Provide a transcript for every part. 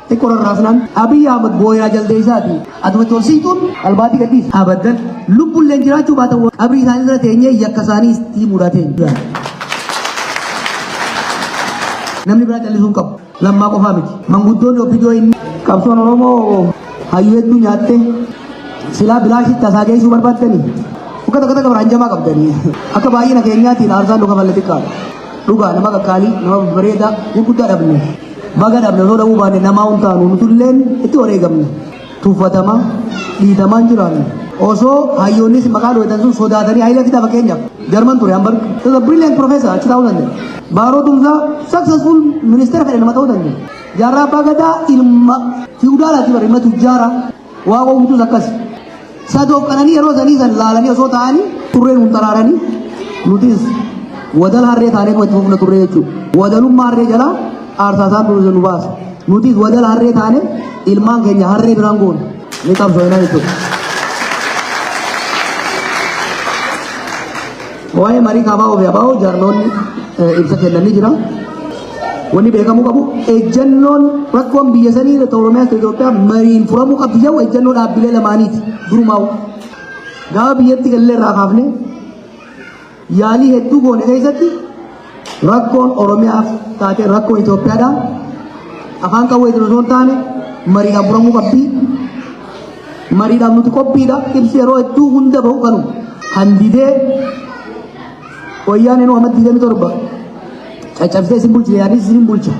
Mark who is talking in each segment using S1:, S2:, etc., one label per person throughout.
S1: تكرر راسنا أبي أحمد بويا جلدي ساتي أدوة تولسيتون الباتي كديس أبدا لب اللنجرات شو باتوا أبري ثاني ذا تينيا يكساني تي مراتين نمني برا جلدي سون كاب لما كفامي مانغودون يوبيجو إن كابسون رومو هايوه الدنيا تي سلا بلاشي تساجي سوبر باتني وكذا كذا كبر أنجما كبدني أكبايي نكينيا تين أرزان لوكا فلتكار لوكا نما كالي نما بريدا يكودا دبني baga dabna no dabu bane nama untanu nutullen itu ore gamne tufatama di taman jiran oso hayonis makalo etan soda dari aila kita bakenya Jerman tur ambar is a brilliant professor achitawlande baro tumza successful minister kare nama tawdande jara bagada ilma feudala tibar ilma tujara wa wa mutu zakas sado kanani ero zani zan lalani oso taani turre untararani nutis wadal harre taane ko tufna turre chu wadalum marre jala आरसासात तुझे नुबास नुतीस वदल हर्रे थाने इल्मांग के हर्रे बिरांगोन निकाम सोयना itu ओए मरी काबाओ व्यापाओ जर्नोन इब्सा केलनी जिरा वनी बेकामु काबू एजन्नोन प्रकोम बियसनी तोरमे इथियोपिया मरीन फुरामु का बियाव एजन्नोन आप बिले लमानीत दुरुमाओ गा बियति गल्ले राखाफने याली हेतु गोने कैसती rakkoon oromiyaaf taate rakkoo Itoophiyaadha afaan qawwee osoo hin taane mariidhaan furamuu qabdi mariidhaan nuti qophiidha ibsi yeroo hedduu hunda bahu kanu handidee wayyaaneen Muhammad 27 caccabsee isin bulchite yaadis isin bulcha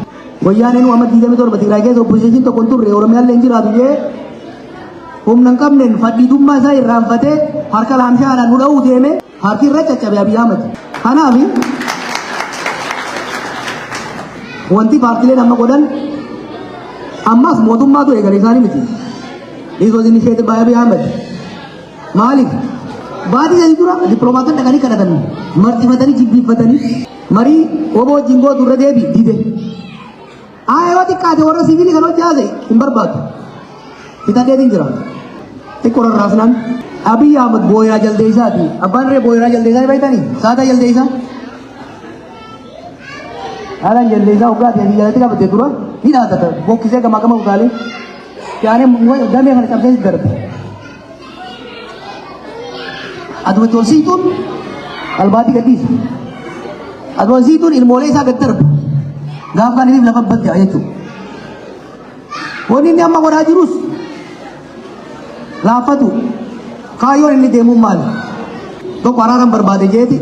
S1: wayyaaneen Muhammad 27 Tigraay keessa opposition tokko hin turre Oromiyaallee hin jiraatu jee humna hin qabneen fadhiidummaa isaa irraanfatee harka laamshaadhaan nu dha'uu deeme harki irra caccabe Abiy Ahmed kanaaf wanti paartilee nama godhan ammas mootummaatu eegale isaanii miti dhiisoo initiative by Abiy Ahmed maaliif baadii jedhi dura dippiloomaatonni dhaqanii kadhatan martifatanii jibbiiffatanii marii oboo jingoo durra deebi dide yoo xiqqaate warra siviilii kan hojjaase hin barbaadu hidhateetiin jira xiqqoran raasnaan Abiy Ahmed booyiraa jaldeessaati abbaan ree booyiraa jaldeessaa beektanii saataa jaldeessaa alan jaldeessaa ugaati adii jalatti qabate dura ni dhaatata bokkisee gamaa gama utaalee yaane damee kana cabsee darbe aduma tolsiituun albaatii gadhiisa aduma siituun ilmoolee isaa gad darba gaaf kaaniif lafa badda jechuudha wanni inni amma godhaa jirus laafatu kaayyoon inni deemuun maali tokko araaran barbaade jeeti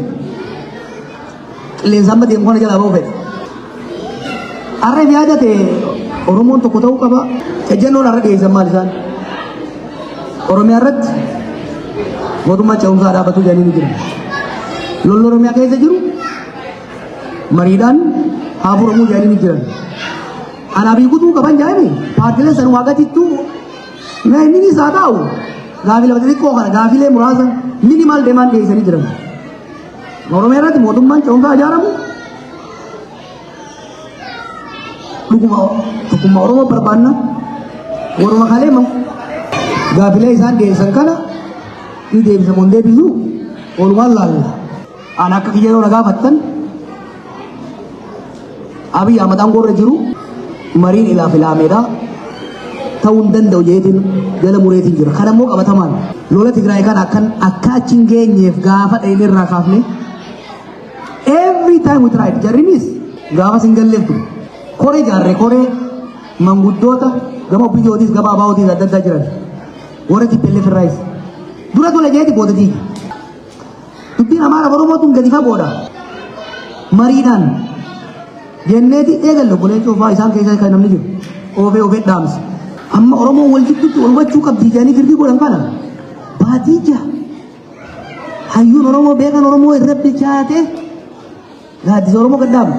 S1: qilleensa amma deemu kana jalaa ba'u fedhe arreef yaadate Oromoon tokko ta'uu qaba ejjennoon arra dhiyeessan maal isaan Oromiyaa irratti mootummaa ce'umsaa dhaabatu jedhanii ni jiran lolli Oromiyaa keessa jiru mariidhaan haa furamuu jedhanii ni jiran anaabii guutuu qaban jedhame paartilee san waaqatittuu inni isaa taa'u gaafii lafti xiqqoo kana gaafilee muraasa minimaal deemaan dhiyeessanii jiran Oromiyaa irratti mootummaan ce'umsaa ijaaramu Tukuma Oromoo barbaanna waruma kalee gaafilee isaan dhiyeessan kana ni deebisamu hin deebisu walumaan laalla an akka kiyyeroo na gaafattan Abiy Ahmed aangoorra jiru mariin ilaa filaameedha ta'uu hin danda'u jeetiin jala mureetiin jira kan ammoo qabatamaan lola Tigraay kana akka achi hin geenyeef gaafa dhayine irraa kaafne every time we tried jarrinis gaafa singalleef ture koree jaarree koree manguddoota gama obbiyootis gama abaa'ootis adda addaa jiran warra tippellee firraayis dura tola jeeti booda diigi dubbiin amaara Oromootuun gadi fagoodha mariidhaan jenneeti eegalle golee cuufaa isaan keessaa kan namni jiru oofee dhaamsi amma Oromoon wal jidduutti wal hubachuu qabdii jedhanii girdii godhan kana baatii jaa hayyuun Oromoo beekan Oromoo irra bichaate gaaddisa Oromoo gaddaamu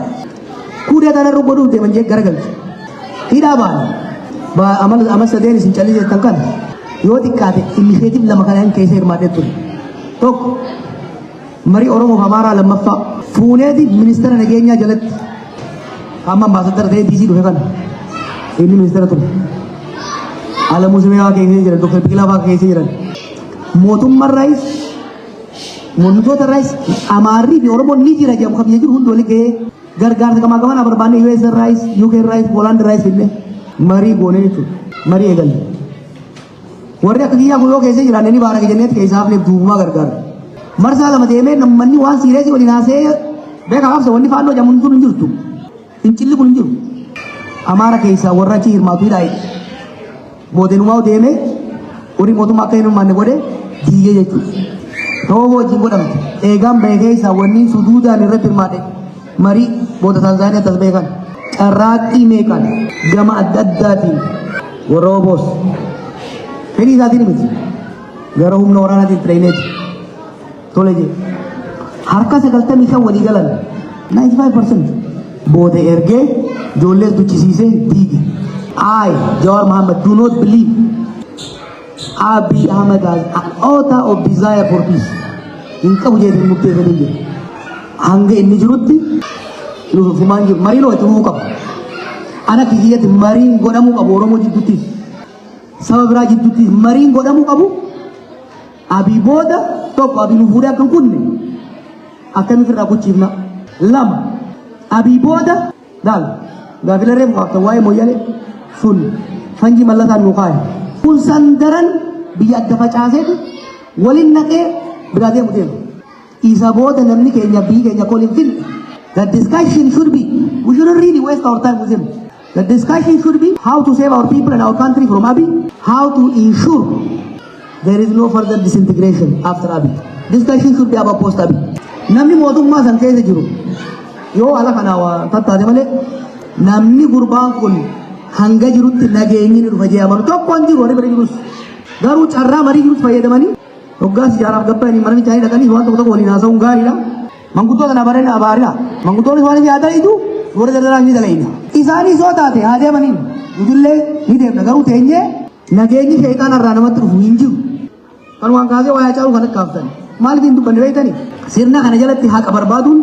S1: kuudee kana irra godhuuf deeman jee garagalche hidhaa baana amal sadeen isin calli jettan kana yoo xiqqaate initiative lama kanaan keessa hirmaatee ture tokko marii Oromoof Amaaraa lammaffaa fuuneeti ministeera nageenyaa jalatti amma ambaasadara ta'ee DC dhufe kana inni ministeera ture Alamuu Simeewaa keessa jiran Dr. Biqilaa keessa jiran mootummaan raayis monitoota raayis Amaarrii fi Oromoon ni jira jedhamu kan biyya jiru hundi walii gahee gargaarsa gamaa gamanaa barbaanne US raayis UK raayis Poland raayis finne marii goonee jechuudha. Marii eegalle. Warri akka kiyyaa guyyaa keessa jiran inni baara jenneetti keessaaf neef duubumaa gargaara. Marsaa lama deemee namni waan siireesii waliin haasee beekaa qabsa wanni faalloo jamuun sun hin jirtu. Fincilli kun hin jiru. Amaara keessaa warra achi hirmaatu hidhaa boodenumaa deemee warri mootummaa akka hin hirmaanne godhe diigee jechuudha. Ta'uu wajjin godhamte. Eegaan beekee isaa wanni suduudaan irratti hirmaate marii booda Tanzaaniyaa tas beekan. Carraaqqii meeqan gama adda addaatiin warra oboos. Fedhii isaatiin miti. Gara humna waraanaatiin tireeyineeti. Tole jee. Harka 95 walii galan 95% booda ergee ijoollees duchisiisee diige. I, Jawar Mohammed, do not believe Abiy Ahmed as an author of desire for peace. In qabu jedhee murteessee jira. Hanga inni jirutti nuuf himaan jiru. Mariin hojii uumuu qaba. Ana kiyyatti mariin godhamuu qabu Oromoo jidduuttis. Saba biraa jidduuttis mariin godhamuu qabu. Abiy booda tokko Abiy nu fuudhee akka hin kunne akkamitti irraa gochiifna. Lama Abiy booda daal gaafila reefu qabtan waa'ee mooyyalee sun fanji mallataan nu kaa'e. Kun sandaran biyya adda facaaseetu waliin naqee biraa deemu deemu. Isa booda namni keenya biyyi keenya kooliin fil. The discussion should be, we shouldn't really waste our time with him. The discussion should be how to save our people and our country from Abiy, how to ensure there is no further disintegration after Abiy. Discussion should be about post Abiy. Namni mootummaa san keessa jiru yoo ala kana waa tattaate malee namni gurbaan kun hanga jirutti nageenyi ni dhufa jee amanu tokko hin jiru warri bira jirus garuu carraa marii jirus fayyadamanii hoggaas ijaaraaf gabbaanii mana isaanii dhaqanii waan tokko tokko waliin haasa'uun gaariidha. Manguddoota na bareeda abaariidha. Manguddoonni waan yaadaniitu warra daldalaa ni dalaina. Isaanii soo taate haa deemaniin nutullee ni deemna garuu teenyee nageenyi sheexaana irraa namatti dhufu hin jiru. Kan waan kaasee waa yaacaaru kan akka haftan. Maaliif hin dubbanne beektanii? Sirna kana jalatti haqa barbaaduun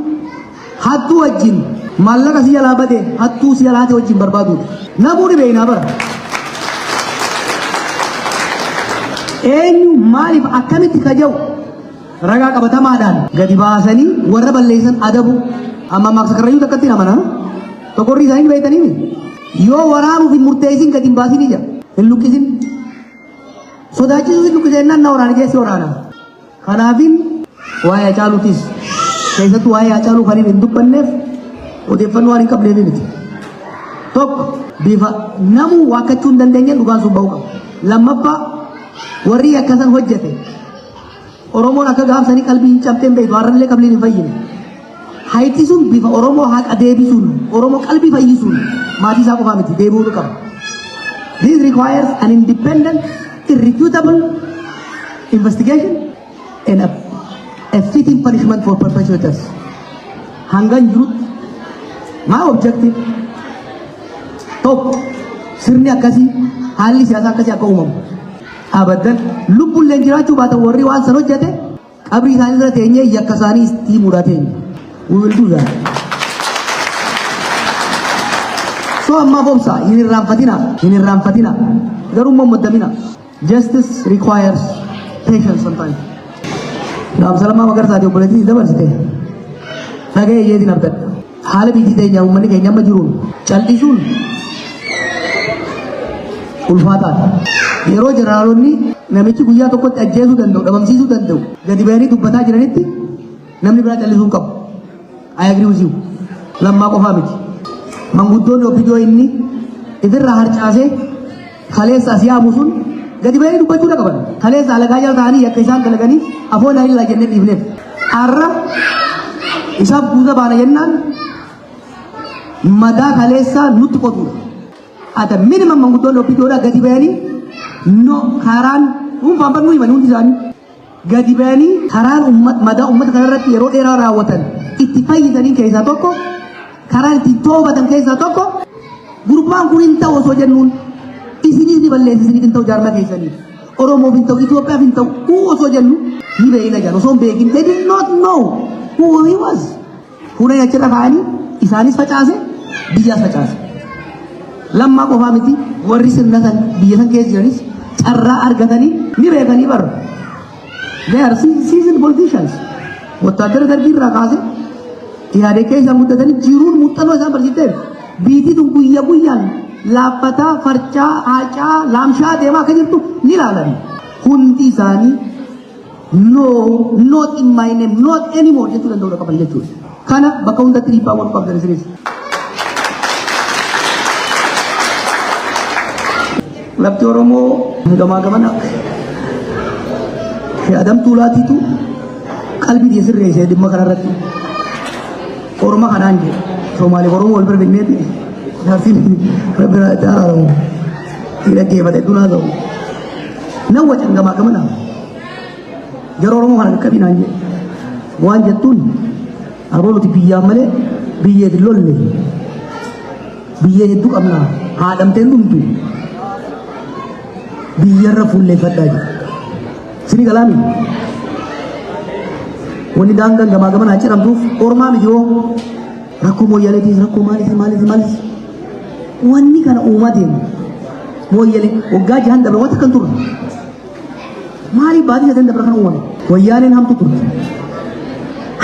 S1: hattuu wajjin maallaqa si jalaa bade hattuu si jalaa ta'e wajjin barbaaduun namuu ni beeknaa bara. Eenyu maaliif akkamitti kaja'u ragaa qabatamaadhaan gadi baasanii warra balleessan adabu amma maaksa karrayyuu takkatti namana tokkorri isaanii beektanii yoo waraanuuf hin murteessin gadi hin baasin ija hin lukkisin sodaachisuuf hin lukkiseen naannaa waraana keessi waraana. Kanaafin waa'ee Hacaaluutis keessattuu waa'ee Hacaaluu kan hin dubbanneef odeeffannoo waan hin qabneef miti. Tokko bifa namuu waakkachuu hin dandeenyeen dhugaan sun ba'uu qaba. Lammaffaa warri akkasan hojjete Oromoon akka gaafsanii qalbii hin cabteen beektu har'allee qabliin hin fayyine. Hayti sun bifa Oromoo haqa deebisuun Oromoo qalbii fayyisuun maatii isaa qofaa miti deebi'uu qaba. This requires an independent, irrefutable investigation and a fitting punishment for perpetrators. Hangan jirut my objective tokko sirni akkasii haalli siyaasaa akkasii akka uumamu. Abadan lubbulleen jiraachuu baatan warri waan san hojjete qabrii isaanii irra teenyee yakka isaanii itti mudaa teenye. We will do that. So ammaaf obsa hin irraanfatina garuu muddamina. Justice requires patience sometimes. Naam salamaa magarsaati obboleettii dabarsite. Dhaga'ee iyyeetiin abdadha. Haala biyyi teenya uummanni keenya amma jiruun cal'isuun ulfaataadha. Yeroo jeneraalonni namichi guyyaa tokkotti ajjeesuu danda'u, dhabamsiisuu danda'u, gadi ba'anii dubbataa jiranitti namni biraa callisuu qabu. I agree with you. Lammaa qofaa miti. Manguddoonni obbidoo inni ifirraa harcaasee kaleessa asii haamu sun gadi ba'anii dubbachuu qaban. Kaleessa alagaa jala ta'anii yakka isaan dalaganii afoon ilaa jennee dhiifneef. Har'a isaaf guuta baana jennaan madaa kaleessaa nutti qotuudha. Ata minimum manguddoonni obbidoodhaa gadi ba'anii no karaan dhuunfaan barnuu himan hundi isaanii gadi ba'anii karaan madaa uummata kanarratti yeroo dheeraa raawwatan itti fayyisanii keessaa tokko karaan itti toobatan keessaa tokko gurbaan kun hin ta'u osoo jennuun isinis ni balleessisiniif hin ta'u jaarmaa keessaniif Oromoof hin ta'u Itoophiyaaf hin ta'u osoo jennu ni beekna jedhan osoo hin beekin they did not know who he was. Fuudhanii achirra kaa'anii isaanis facaase biyyaas facaase. Lammaa qofaa miti warri sirna san biyya san keessa jiranis carraa argatanii ni beekanii barra. They are seasoned politicians. Wattaadara darbii irraa kaase yaadee keessa muddatanii jiruun muuxannoo isaan barsiiseef biitii tun guyyaa guyyaan laaffata farcaa haacaa laamshaa deemaa akka jirtu ni ilaalan hundi isaanii no not in my name not anymore jechuu danda'uu qaban jechuudha kana bakka hundatti dhiibbaa wal qabdan isinis lafti Oromoo gamaa gamana Adam Tuulaatiitu qalbii dhiyeessirree ishee dhimma kanarratti Oromoo kanaan jedhe Somaalee Oromoo wal bira binneeti Narsin bira taa'amu dhaggeeffate dunaa ta'u nan wacan gamaa gamana yeroo Oromoo kana qaqqabinaan jedhe waan jettuun aboo nuti biyyaa malee biyyeeti lolle biyyee hedduu qabna haadhamteen dhumtu biyyarra fuulleeffadhaa jira sini galaami wanni daangaan gamaa gamanaa ciramtuuf ormaa miti yoo rakkoo mooyyaleetiis rakkoo maalis wanni kana uumaa deemu mooyyale waggaa jahan dabre wanta kan turre maaliif baatii jahan dabre kan uumame wayyaaneen hamtu turte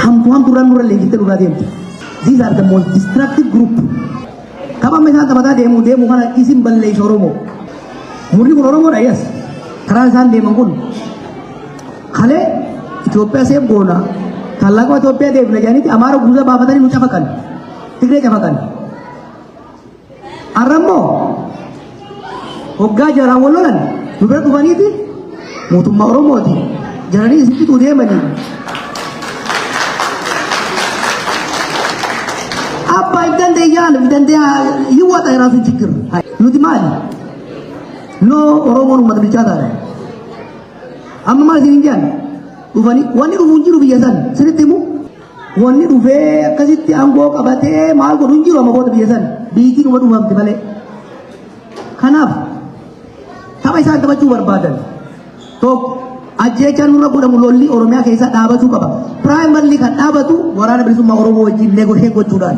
S1: hamtuuraan nurra leegitte dhugaa deemte these are the most destructive group taphamma isaan taphataa deemu kana isin balleessa Oromoo murni kun Oromoodha yes karaa isaan deeman kun kalee Itoophiyaa seef goona tallaaqoo Itoophiyaa deebina jedhaniiti Amaara guuza baafatanii nu cafaqan Tigree cafaqan arrammoo hoggaa jaraan wal lolan nu bira dhufaniiti mootummaa Oromooti jaranii isitti deemanii abba dandee yiwwaxa የራሱ ችግር nuti maali no Oromoon uummata bilchaataadha amma maal isin hin jaan dhufanii wanni dhufu hin jiru biyya san sirritti himu wanni dhufee akkasitti aangoo qabatee maal godhu hin jiru amma booda biyya san biitiin uma dhufamte malee kanaaf tapha isaan taphachuu barbaadan tokko ajjeechaan nurra godhamu lolli Oromiyaa keessa dhaabachuu qaba piraayimarli kan dhaabatu waraana bilisummaa Oromoo wajjin negoshee gochuudhaan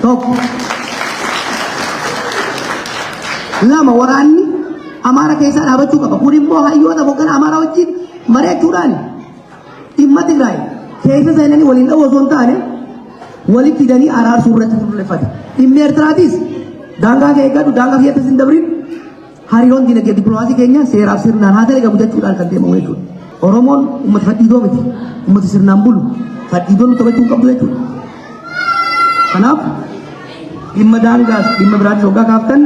S1: tokko lama waraanni Amaara keessa dhaabachuu qaba kun immoo hayyoota hoggan Amaara wajjin mari'achuudhaan dhimma Tigraay keessa seenanii waliin dhawoo osoo hin taane walitti fidanii araarsuu irratti fuulleffate dhimmi Eertiraatis daangaa kee eeggatu daangaa keessatti hin dabrin hariiroon dinagdee dippiloomaasii keenya seeraaf sirnaan haa dalagamu jechuudhaan kan deemamu jechuudha Oromoon uummata fadhiidoo miti uummata sirnaan bulu fadhiidoo nu taphachuu qabdu jechuudha kanaaf dhimma daangaas dhimma biraatis hoggaa kaaftan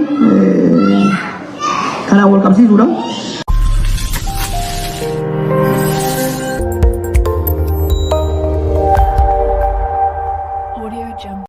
S1: kanaan wal qabsiisuudha